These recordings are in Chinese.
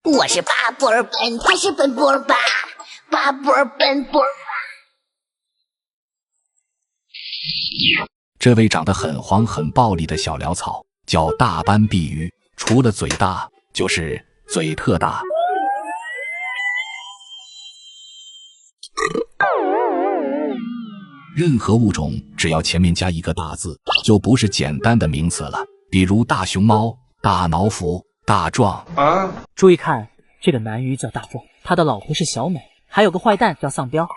我是巴布尔本，他是本布尔巴，巴布尔本布尔巴。这位长得很黄很暴力的小潦草叫大斑臂鱼，除了嘴大，就是嘴特大。任何物种只要前面加一个大字，就不是简单的名词了，比如大熊猫、大脑斧、大壮。注意看，这个男鱼叫大壮，他的老婆是小美，还有个坏蛋叫丧彪。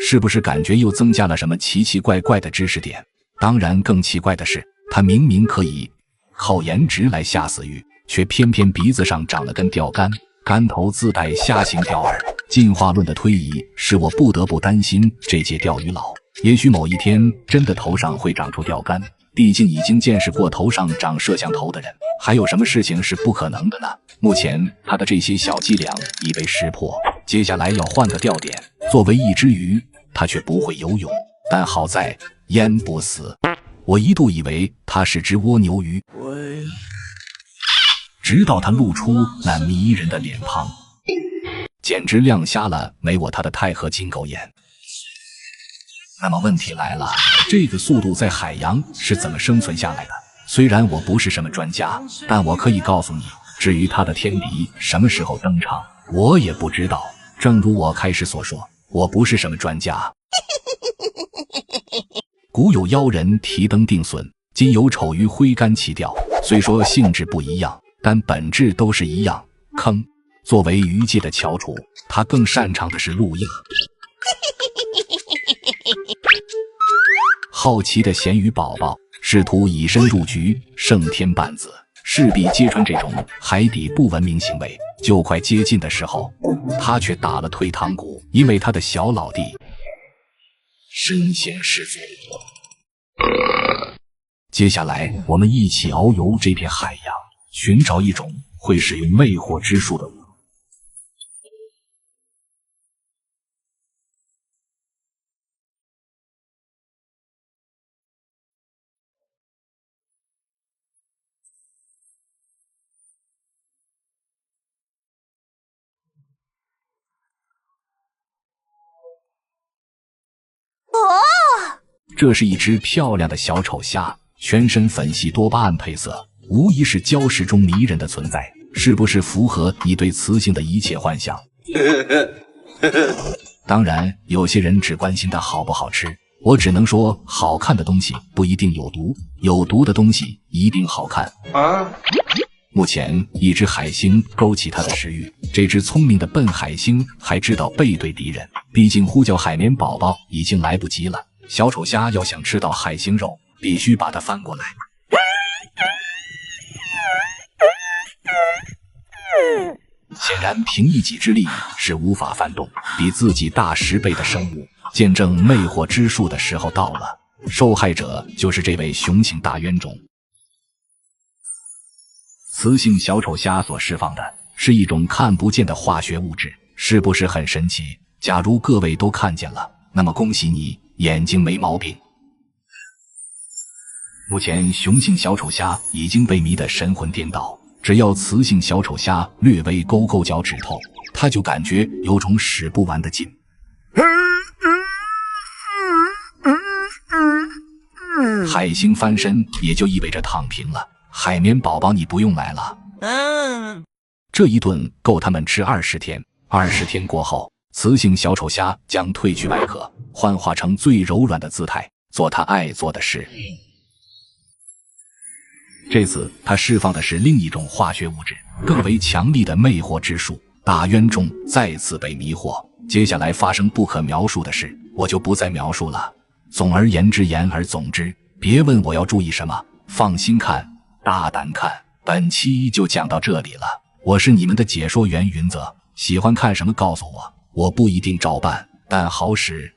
是不是感觉又增加了什么奇奇怪怪的知识点？当然更奇怪的是，他明明可以靠颜值来吓死鱼，却偏偏鼻子上长了根钓竿，竿头自带虾形钓饵。进化论的推移使我不得不担心这届钓鱼佬，也许某一天真的头上会长出钓竿，毕竟已经见识过头上长摄像头的人，还有什么事情是不可能的呢？目前他的这些小伎俩已被识破，接下来要换个钓点。作为一只鱼，他却不会游泳，但好在淹不死。我一度以为他是只蜗牛鱼，直到他露出那迷人的脸庞，简直亮瞎了没我他的钛合金狗眼。那么问题来了，这个速度在海洋是怎么生存下来的？虽然我不是什么专家，但我可以告诉你，至于他的天敌什么时候登场，我也不知道。正如我开始所说，我不是什么专家。古有妖人提灯定损，今有丑鱼挥竿起钓，虽说性质不一样，但本质都是一样，坑。作为鱼界的翘楚，他更擅长的是录音。好奇的咸鱼宝宝试图以身入局，胜天半子，势必揭穿这种海底不文明行为。就快接近的时候，他却打了退堂鼓，因为他的小老弟身先士卒。接下来我们一起遨游这片海洋，寻找一种会使用魅惑之术的物。这是一只漂亮的小丑虾，全身粉系多巴胺配色，无疑是礁石中迷人的存在，是不是符合你对雌性的一切幻想？当然，有些人只关心它好不好吃，我只能说，好看的东西不一定有毒，有毒的东西一定好看。目前，一只海星勾起它的食欲，这只聪明的笨海星还知道背对敌人，毕竟呼叫海绵宝宝已经来不及了。小丑虾要想吃到海星肉，必须把它翻过来。显然凭一己之力是无法翻动比自己大10倍的生物，见证魅惑之术的时候到了。受害者就是这位雄性大冤种。雌性小丑虾所释放的是一种看不见的化学物质，是不是很神奇？假如各位都看见了，那么恭喜你，眼睛没毛病。目前雄性小丑虾已经被迷得神魂颠倒，只要雌性小丑虾略微勾勾脚趾头，他就感觉有种使不完的劲。海星翻身也就意味着躺平了，海绵宝宝你不用来了。这一顿够他们吃20天，20天过后，雌性小丑虾将褪去外壳，幻化成最柔软的姿态，做他爱做的事。这次他释放的是另一种化学物质，更为强力的魅惑之术。大冤种再次被迷惑，接下来发生不可描述的事，我就不再描述了。总而言之，言而总之，别问我要注意什么，放心看，大胆看。本期就讲到这里了，我是你们的解说员云泽，喜欢看什么告诉我，我不一定照办，但好使